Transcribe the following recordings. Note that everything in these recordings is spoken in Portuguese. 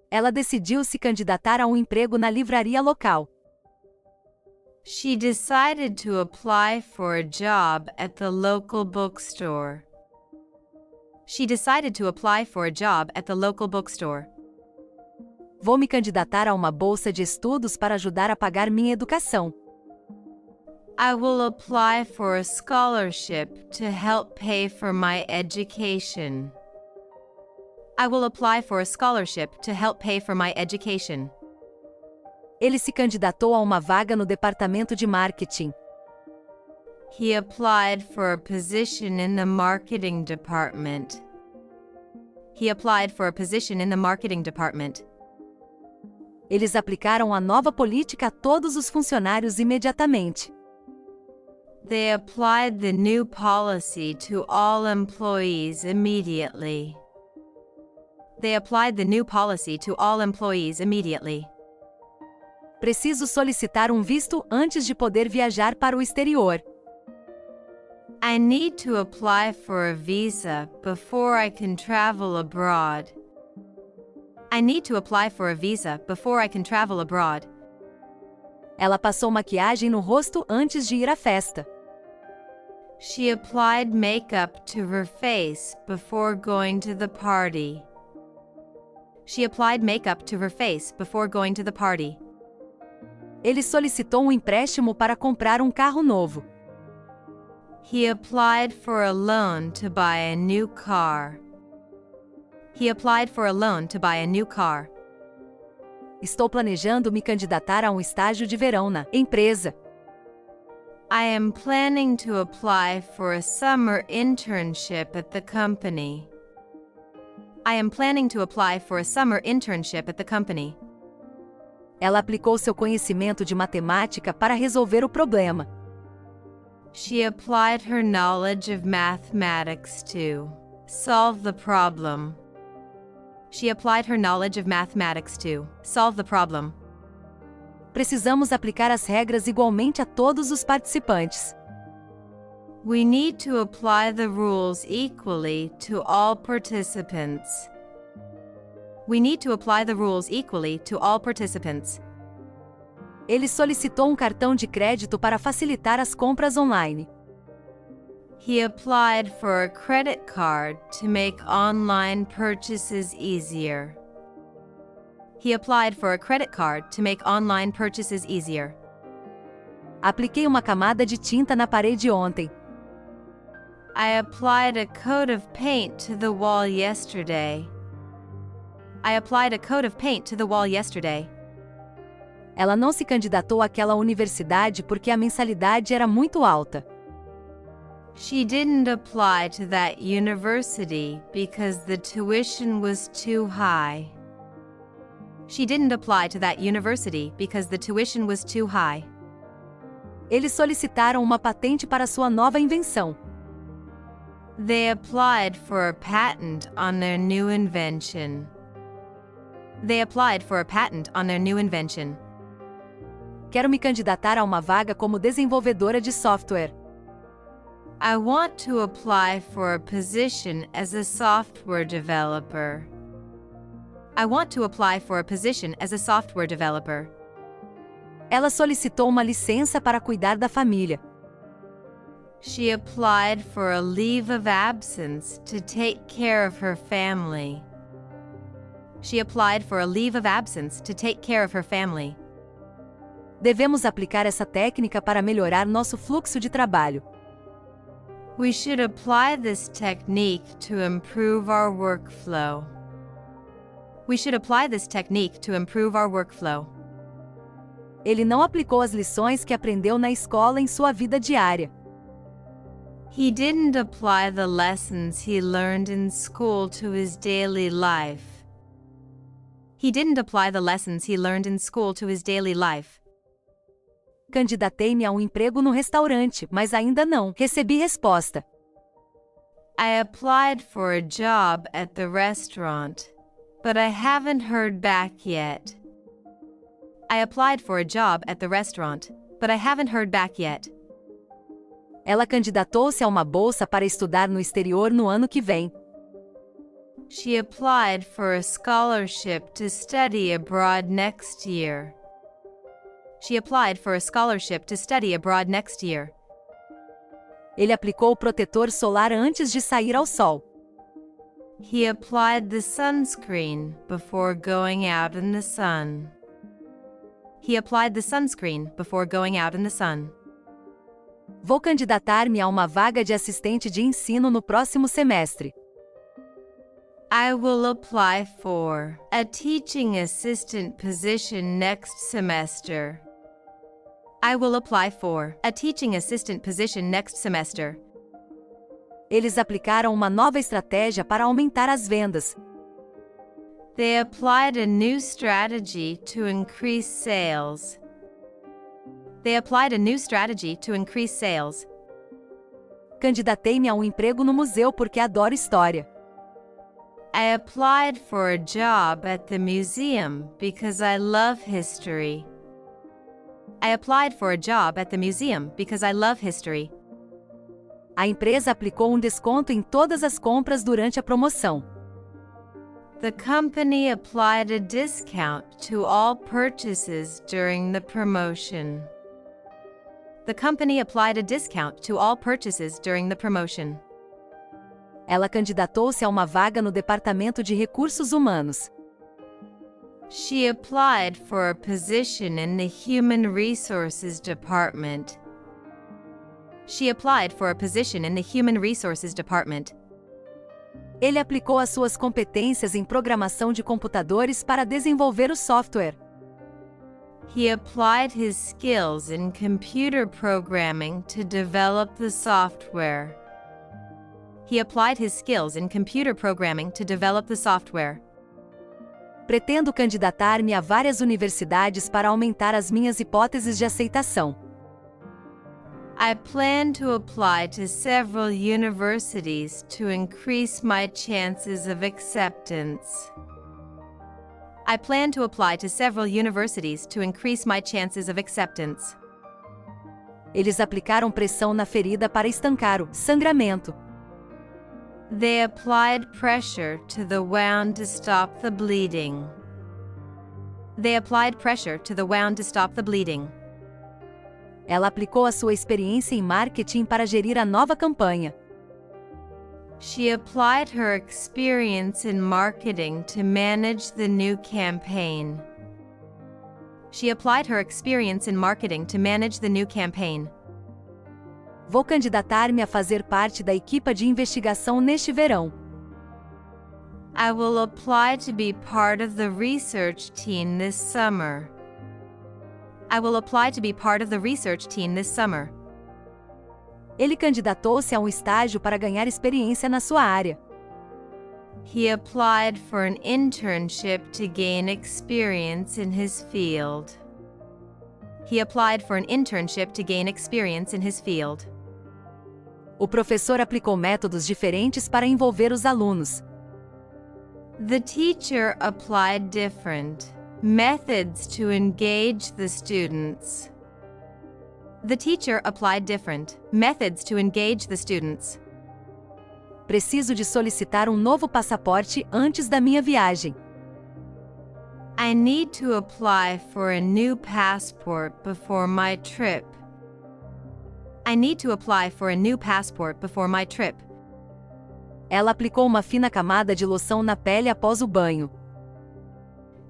Ela decidiu se candidatar a um emprego na livraria local. She decided to apply for a job at the local bookstore. She decided to apply for a job at the local bookstore. Vou me candidatar a uma bolsa de estudos para ajudar a pagar minha educação. I will apply for a scholarship to help pay for my education. I will apply for a scholarship to help pay for my education. Ele se candidatou a uma vaga no departamento de marketing. He applied for a position in the marketing department. He applied for a position in the marketing department. Eles aplicaram a nova política a todos os funcionários imediatamente. They applied the new policy to all employees immediately. They applied the new policy to all employees immediately. Preciso solicitar um visto antes de poder viajar para o exterior. I need to apply for a visa before I can travel abroad. I need to apply for a visa before I can travel abroad. Ela passou maquiagem no rosto antes de ir à festa. She applied makeup to her face before going to the party. She applied makeup to her face before going to the party. Ele solicitou um empréstimo para comprar um carro novo. He applied for a loan to buy a new car. He applied for a loan to buy a new car. Estou planejando me candidatar a um estágio de verão na empresa. I am planning to apply for a summer internship at the company. I am planning to apply for a summer internship at the company. Ela aplicou seu conhecimento de matemática para resolver o problema. She applied her knowledge of mathematics to solve the problem. She applied her knowledge of mathematics to solve the problem. Precisamos aplicar as regras igualmente a todos os participantes. We need to apply the rules equally to all participants. We need to apply the rules equally to all participants. Ele solicitou um cartão de crédito para facilitar as compras online. He applied for a credit card to make online purchases easier. He applied for a credit card to make online purchases easier. Apliquei uma camada de tinta na parede ontem. I applied a coat of paint to the wall yesterday. I applied a coat of paint to the wall yesterday. Ela não se candidatou àquela universidade porque a mensalidade era muito alta. She didn't apply to that university because the tuition was too high. She didn't apply to that university because the tuition was too high. Eles solicitaram uma patente para sua nova invenção. They applied for a patent on their new invention. They applied for a patent on their new invention. Quero me candidatar a uma vaga como desenvolvedora de software. I want to apply for a position as a software developer. I want to apply for a position as a software developer. Ela solicitou uma licença para cuidar da família. She applied for a leave of absence to take care of her family. She applied for a leave of absence to take care of her family. Devemos aplicar essa técnica para melhorar nosso fluxo de trabalho. We should apply this technique to improve our workflow. We should apply this technique to improve our workflow. Ele não aplicou as lições que aprendeu na escola em sua vida diária. He didn't apply the lessons he learned in school to his daily life. He didn't apply the lessons he learned in school to his daily life. Candidatei-me a um emprego no restaurante, mas ainda não recebi resposta. I applied for a job at the restaurant, but I haven't heard back yet. I applied for a job at the restaurant, but I haven't heard back yet. Ela candidatou-se a uma bolsa para estudar no exterior no ano que vem. She applied for a scholarship to study abroad next year. She applied for a scholarship to study abroad next year. Ele aplicou o protetor solar antes de sair ao sol. He applied the sunscreen before going out in the sun. He applied the sunscreen before going out in the sun. Vou candidatar-me a uma vaga de assistente de ensino no próximo semestre. I will apply for a teaching assistant position next semester. I will apply for a teaching assistant position next semester. Eles aplicaram uma nova estratégia para aumentar as vendas. They applied a new strategy to increase sales. They applied a new strategy to increase sales. Candidatei-me a um emprego no museu porque adoro história. I applied for a job at the museum because I love history. I applied for a job at the museum because I love history. A empresa aplicou um desconto em todas as compras durante a promoção. The company applied a discount to all purchases during the promotion. The company applied a discount to all purchases during the promotion. Ela candidatou-se a uma vaga no Departamento de Recursos Humanos. She applied for a position in the Human Resources Department. She applied for a position in the Human Resources Department. Ele aplicou as suas competências em programação de computadores para desenvolver o software. He applied his skills in computer programming to develop the software. He applied his skills in computer programming to develop the software. Pretendo candidatar-me a várias universidades para aumentar as minhas hipóteses de aceitação. I plan to apply to several universities to increase my chances of acceptance. I plan to apply to several universities to increase my chances of acceptance. Eles aplicaram pressão na ferida para estancar o sangramento. They applied pressure to the wound to stop the bleeding. They applied pressure to the wound to stop the bleeding. Ela aplicou a sua experiência em marketing para gerir a nova campanha. She applied her experience in marketing to manage the new campaign. She applied her experience in marketing to manage the new campaign. Vou candidatar-me a fazer parte da equipa de investigação neste verão. I will apply to be part of the research team this summer. I will apply to be part of the research team this summer. Ele candidatou-se a um estágio para ganhar experiência na sua área. He applied for an internship to gain experience in his field. He applied for an internship to gain experience in his field. O professor aplicou métodos diferentes para envolver os alunos. The teacher applied different methods to engage the students. The teacher applied different methods to engage the students. Preciso de solicitar um novo passaporte antes da minha viagem. I need to apply for a new passport before my trip. I need to apply for a new passport before my trip. Ela aplicou uma fina camada de loção na pele após o banho.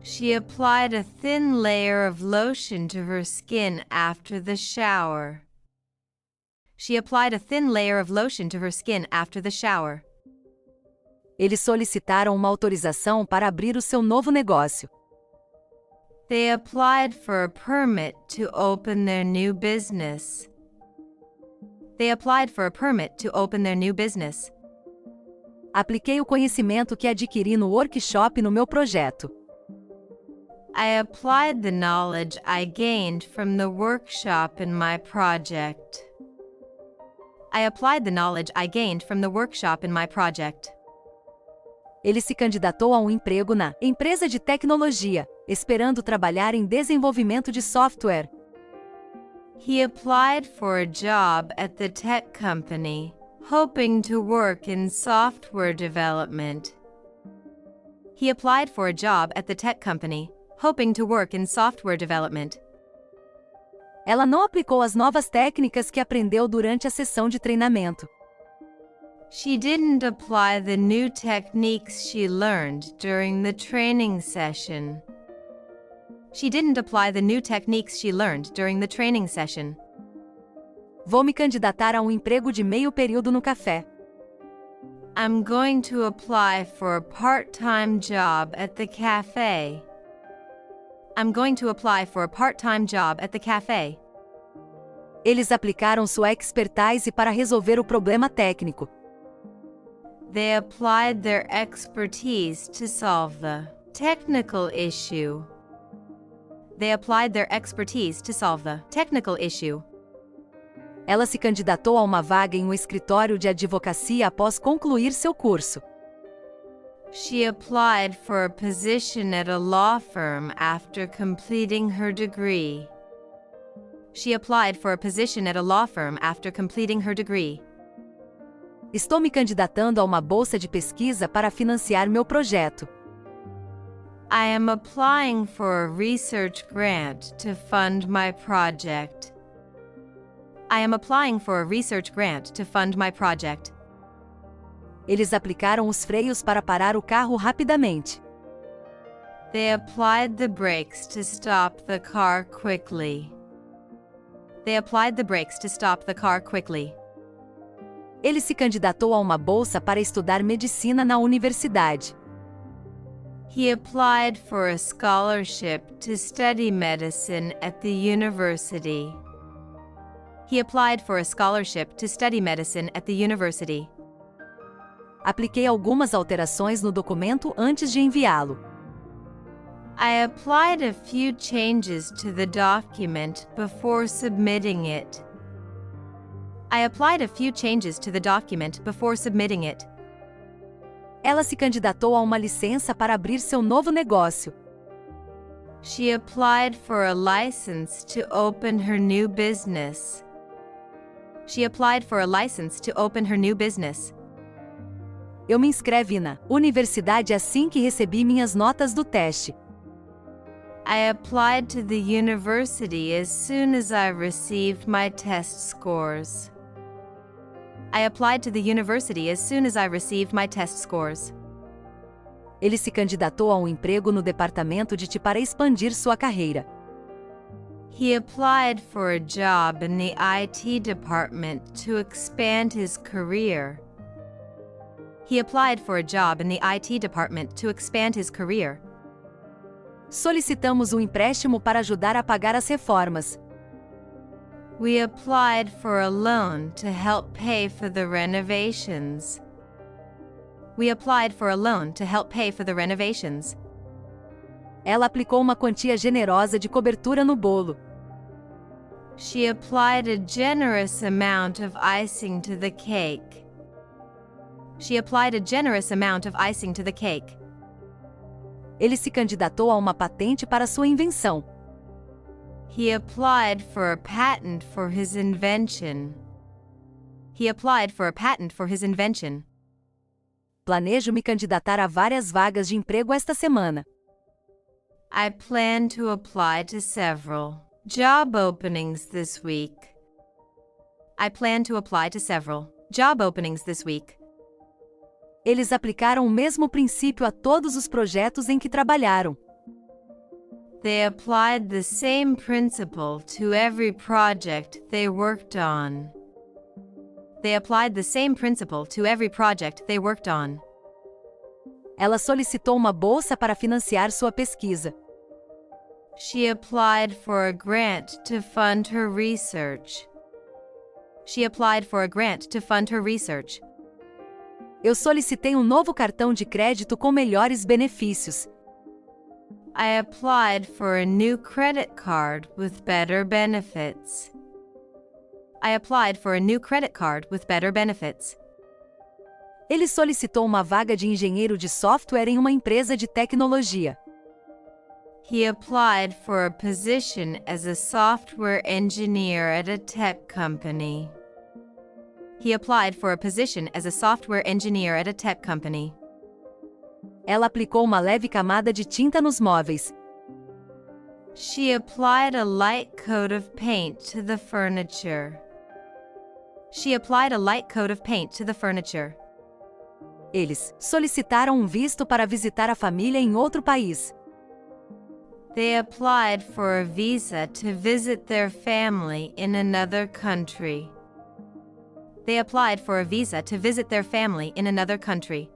She applied a thin layer of lotion to her skin after the shower. She applied a thin layer of lotion to her skin after the shower. Eles solicitaram uma autorização para abrir o seu novo negócio. They applied for a permit to open their new business. They applied for a permit to open their new business. Apliquei o conhecimento que adquiri no workshop no meu projeto. I applied the knowledge I gained from the workshop in my project. I applied the knowledge I gained from the workshop in my project. Ele se candidatou a um emprego na empresa de tecnologia, esperando trabalhar em desenvolvimento de software. He applied for a job at the tech company, hoping to work in software development. He applied for a job at the tech company, hoping to work in software development. Ela não aplicou as novas técnicas que aprendeu durante a sessão de treinamento. She didn't apply the new techniques she learned during the training session. She didn't apply the new techniques she learned during the training session. Vou me candidatar a um emprego de meio período no café. I'm going to apply for a part-time job at the cafe. I'm going to apply for a part-time job at the cafe. Eles aplicaram sua expertise para resolver o problema técnico. They applied their expertise to solve the technical issue. They applied their expertise to solve the technical issue. Ela se candidatou a uma vaga em um escritório de advocacia após concluir seu curso. She applied for a position at a law firm after completing her degree. She applied for a position at a law firm after completing her degree. Estou me candidatando a uma bolsa de pesquisa para financiar meu projeto. I am applying for a research grant to fund my project. I am applying for a research grant to fund my project. Eles aplicaram os freios para parar o carro rapidamente. They applied the brakes to stop the car quickly. They applied the brakes to stop the car quickly. Ele se candidatou a uma bolsa para estudar medicina na universidade. He applied for a scholarship to study medicine at the university. He applied for a scholarship to study medicine at the university. Apliquei algumas alterações no documento antes de enviá-lo. I applied a few changes to the document before submitting it. I applied a few changes to the document before submitting it. Ela se candidatou a uma licença para abrir seu novo negócio. She applied for a license to open her new business. She applied for a license to open her new business. Eu me inscrevi na universidade assim que recebi minhas notas do teste. I applied to the university as soon as I received my test scores. I applied to the university as soon as I received my test scores. Ele se candidatou a um emprego no departamento de TI para expandir sua carreira. He applied for a job in the IT department to expand his career. He applied for a job in the IT department to expand his career. Solicitamos um empréstimo para ajudar a pagar as reformas. We applied for a loan to help pay for the renovations. We applied for a loan to help pay for the renovations. Ela aplicou uma quantia generosa de cobertura no bolo. She applied a generous amount of icing to the cake. She applied a generous amount of icing to the cake. Ele se candidatou a uma patente para sua invenção. He applied for a patent for his invention. He applied for a patent for his invention. Planejo me candidatar a várias vagas de emprego esta semana. I plan to apply to several job openings this week. I plan to apply to several job openings this week. Eles aplicaram o mesmo princípio a todos os projetos em que trabalharam. They applied the same principle to every project they worked on. They applied the same principle to every project they worked on. Ela solicitou uma bolsa para financiar sua pesquisa. She applied for a grant to fund her research. She applied for a grant to fund her research. Eu solicitei um novo cartão de crédito com melhores benefícios. I applied for a new credit card with better benefits. I applied for a new credit card with better benefits. Ele solicitou uma vaga de engenheiro de software em uma empresa de tecnologia. He applied for a position as a software engineer at a tech company. He applied for a position as a software engineer at a tech company. Ela aplicou uma leve camada de tinta nos móveis. She applied a light coat of paint to the furniture. She applied a light coat of paint to the furniture. Eles solicitaram um visto para visitar a família em outro país. They applied for a visa to visit their family in another country. They applied for a visa to visit their family in another country.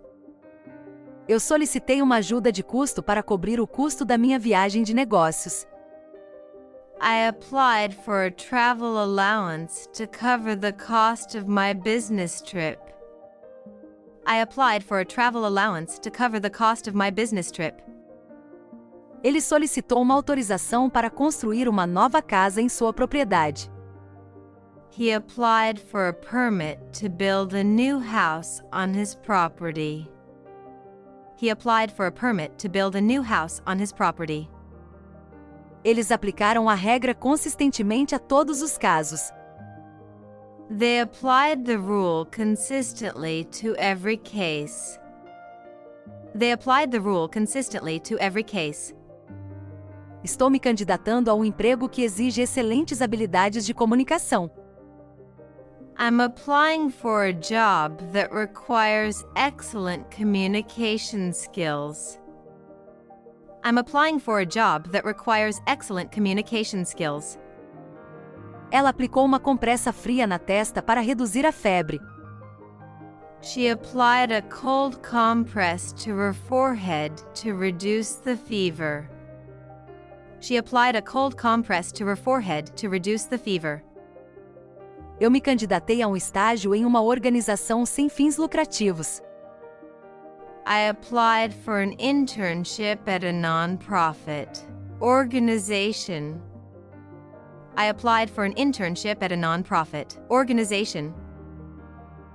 Eu solicitei uma ajuda de custo para cobrir o custo da minha viagem de negócios. I applied for a travel allowance to cover the cost of my business trip. I applied for a travel allowance to cover the cost of my business trip. Ele solicitou uma autorização para construir uma nova casa em sua propriedade. He applied for a permit to build a new house on his property. He applied for a permit to build a new house on his property. Eles aplicaram a regra consistentemente a todos os casos. They applied the rule consistently to every case. They applied the rule consistently to every case. Estou me candidatando a um emprego que exige excelentes habilidades de comunicação. I'm applying for a job that requires excellent communication skills. I'm applying for a job that requires excellent communication skills. Ela aplicou uma compressa fria na testa para reduzir a febre. She applied a cold compress to her forehead to reduce the fever. She applied a cold compress to her forehead to reduce the fever. Eu me candidatei a um estágio em uma organização sem fins lucrativos. I applied for an internship at a non-profit organization. I applied for an internship at a non-profit organization.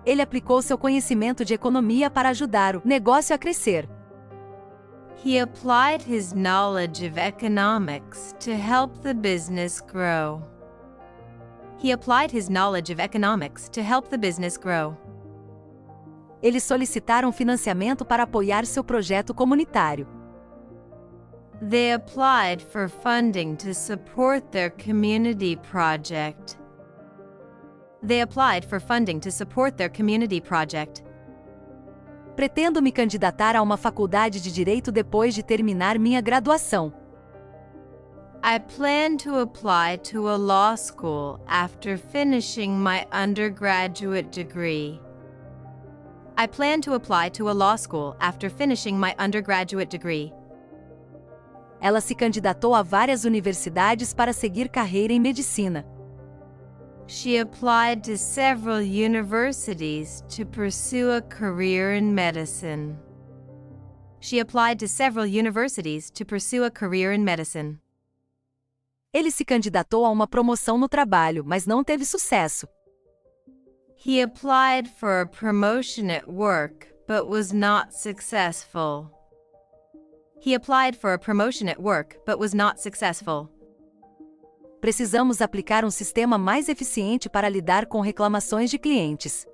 Ele aplicou seu conhecimento de economia para ajudar o negócio a crescer. He applied his knowledge of economics to help the business grow. He applied his knowledge of economics to help the business grow. Eles solicitaram financiamento para apoiar seu projeto comunitário. They applied for funding to support their community project. They applied for funding to support their community project. Pretendo me candidatar a uma faculdade de direito depois de terminar minha graduação. I plan to apply to a law school after finishing my undergraduate degree. I plan to apply to a law school after finishing my undergraduate degree. Ela se candidatou a várias universidades para seguir carreira em medicina. She applied to several universities to pursue a career in medicine. She applied to several universities to pursue a career in medicine. Ele se candidatou a uma promoção no trabalho, mas não teve sucesso. He applied for a promotion at work, but was not successful. He applied for a promotion at work, but was not successful. Precisamos aplicar um sistema mais eficiente para lidar com reclamações de clientes.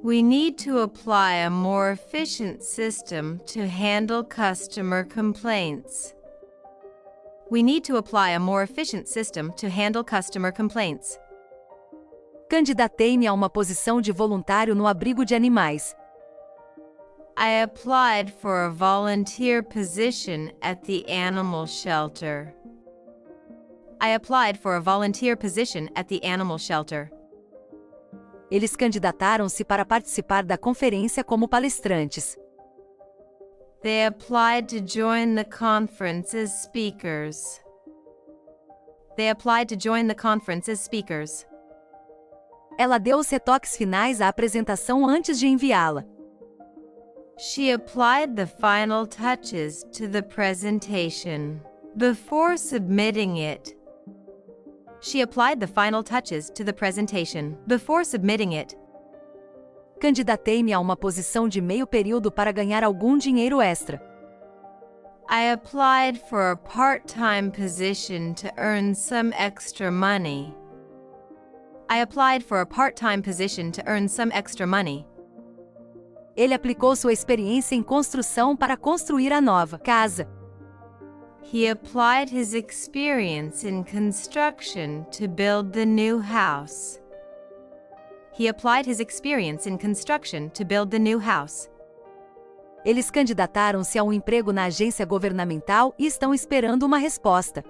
We need to apply a more efficient system to handle customer complaints. We need to apply a more efficient system to handle customer complaints. Candidatei-me a uma posição de voluntário no abrigo de animais. I applied for a volunteer position at the animal shelter. I applied for a volunteer position at the animal shelter. Eles candidataram-se para participar da conferência como palestrantes. They applied to join the conference as speakers. They applied to join the conference as speakers. Ela deu os retoques finais à apresentação antes de enviá-la. She applied the final touches to the presentation before submitting it. She applied the final touches to the presentation before submitting it. Candidatei-me a uma posição de meio período para ganhar algum dinheiro extra. I applied for a part-time position to earn some extra money. I applied for a part-time position to earn some extra money. Ele aplicou sua experiência em construção para construir a nova casa. He applied his experience in construction to build the new house. He applied his experience in construction to build the new house. Eles candidataram-se a um emprego na agência governamental e estão esperando uma resposta.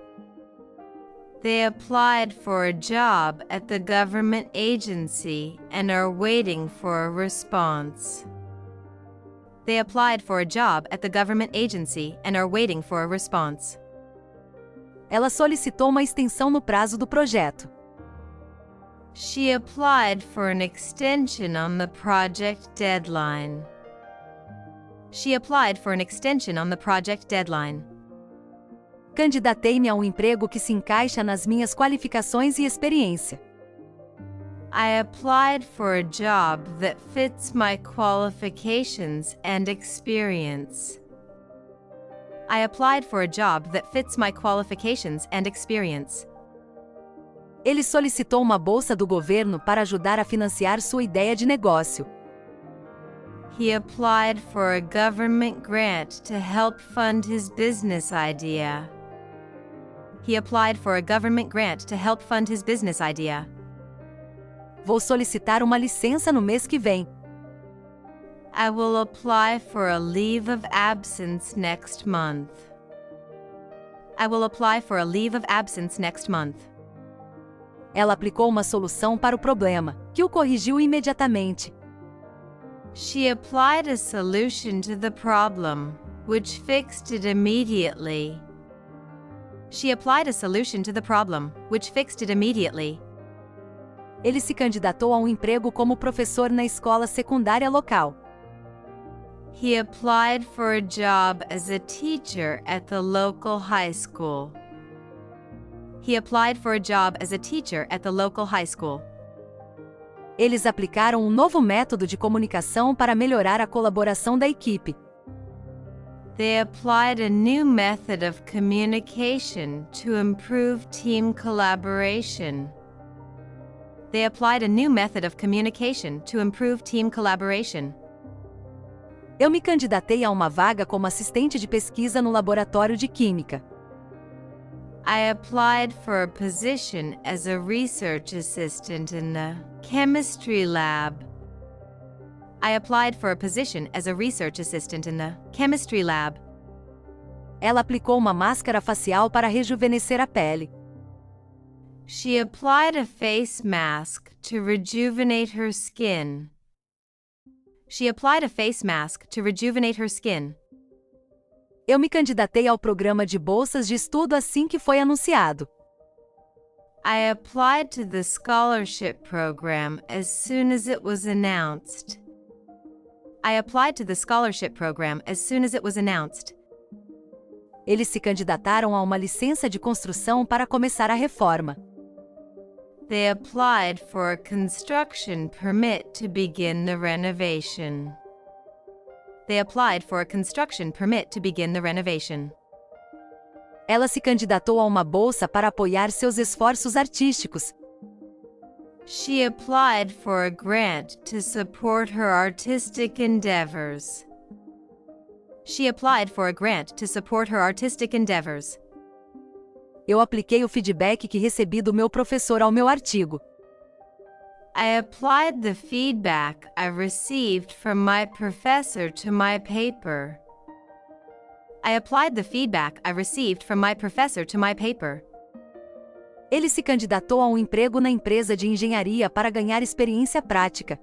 They applied for a job at the government agency and are waiting for a response. They applied for a job at the government agency and are waiting for a response. Ela solicitou uma extensão no prazo do projeto. She applied for an extension on the project deadline. She applied for an extension on the project deadline. Candidatei-me a um emprego que se encaixa nas minhas qualificações e experiência. I applied for a job that fits my qualifications and experience. I applied for a job that fits my qualifications and experience. Ele solicitou uma bolsa do governo para ajudar a financiar sua ideia de negócio. He applied for a government grant to help fund his business idea. He applied for a government grant to help fund his business idea. Vou solicitar uma licença no mês que vem. I will apply for a leave of absence next month. I will apply for a leave of absence next month. Ela aplicou uma solução para o problema, que o corrigiu imediatamente. She applied a solution to the problem, which fixed it immediately. She applied a solution to the problem, which fixed it immediately. Ele se candidatou a um emprego como professor na escola secundária local. He applied for a job as a teacher at the local high school. He applied for a job as a teacher at the local high school. Eles aplicaram um novo método de comunicação para melhorar a colaboração da equipe. They applied a new method of communication to improve team collaboration. They applied a new method of communication to improve team collaboration. Eu me candidatei a uma vaga como assistente de pesquisa no laboratório de química. I applied for a position as a research assistant in the chemistry lab. I applied for a position as a research assistant in the chemistry lab. Ela aplicou uma máscara facial para rejuvenescer a pele. She applied a face mask to rejuvenate her skin. She applied a face mask to rejuvenate her skin. Eu me candidatei ao programa de bolsas de estudo assim que foi anunciado. I applied to the scholarship program as soon as it was announced. I applied to the scholarship program as soon as it was announced. Eles se candidataram a uma licença de construção para começar a reforma. They applied for a construction permit to begin the renovation. They applied for a construction permit to begin the renovation. Ela se candidatou a uma bolsa para apoiar seus esforços artísticos. She applied for a grant to support her artistic endeavors. She applied for a grant to support her artistic endeavors. Eu apliquei o feedback que recebi do meu professor ao meu artigo. I applied the feedback I received from my professor to my paper. I applied the feedback I received from my professor to my paper. Ele se candidatou a um emprego na empresa de engenharia para ganhar experiência prática.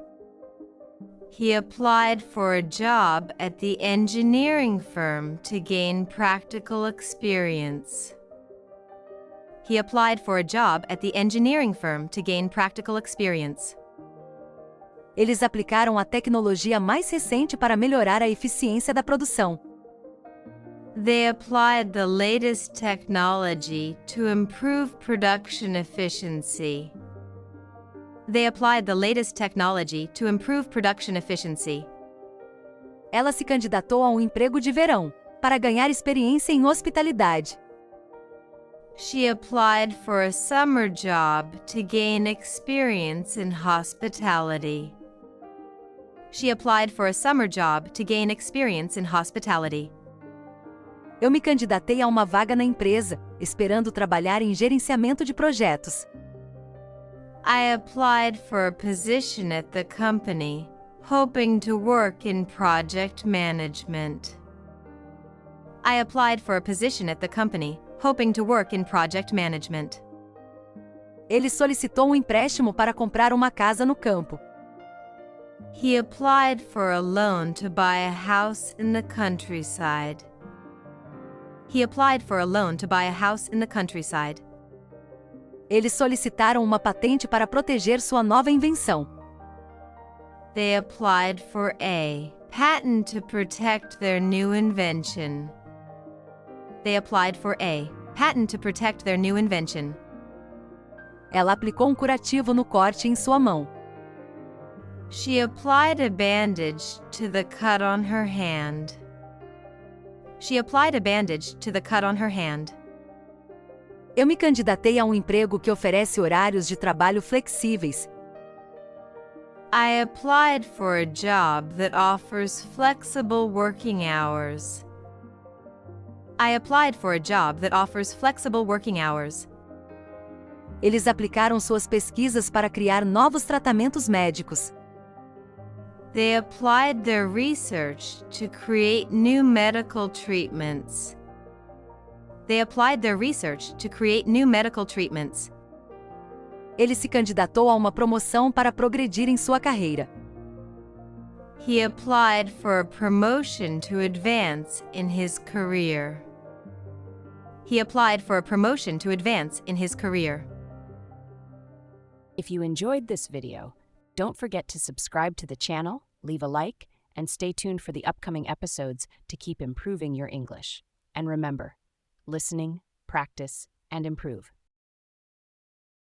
He applied for a job at the engineering firm to gain practical experience. He applied for a job at the engineering firm to gain practical experience. Eles aplicaram a tecnologia mais recente para melhorar a eficiência da produção. They applied the latest technology to improve production efficiency. They applied the latest technology to improve production efficiency. Ela se candidatou a um emprego de verão, para ganhar experiência em hospitalidade. She applied for a summer job to gain experience in hospitality. She applied for a summer job to gain experience in hospitality. Eu me candidatei a uma vaga na empresa, esperando trabalhar em gerenciamento de projetos. I applied for a position at the company, hoping to work in project management. I applied for a position at the company, hoping to work in project management. Ele solicitou um empréstimo para comprar uma casa no campo. He applied for a loan to buy a house in the countryside. He applied for a loan to buy a house in the countryside. Eles solicitaram uma patente para proteger sua nova invenção. They applied for a patent to protect their new invention. They applied for a patent to protect their new invention. Ela aplicou um curativo no corte em sua mão. She applied a bandage to the cut on her hand. She applied a bandage to the cut on her hand. Eu me candidatei a um emprego que oferece horários de trabalho flexíveis. I applied for a job that offers flexible working hours. I applied for a job that offers flexible working hours. Eles aplicaram suas pesquisas para criar novos tratamentos médicos. They applied their research to create new medical treatments. They applied their research to create new medical treatments. Ele se candidatou a uma promoção para progredir em sua carreira. He applied for a promotion to advance in his career. He applied for a promotion to advance in his career. If you enjoyed this video, don't forget to subscribe to the channel, leave a like, and stay tuned for the upcoming episodes to keep improving your English. And remember, listening, practice, and improve.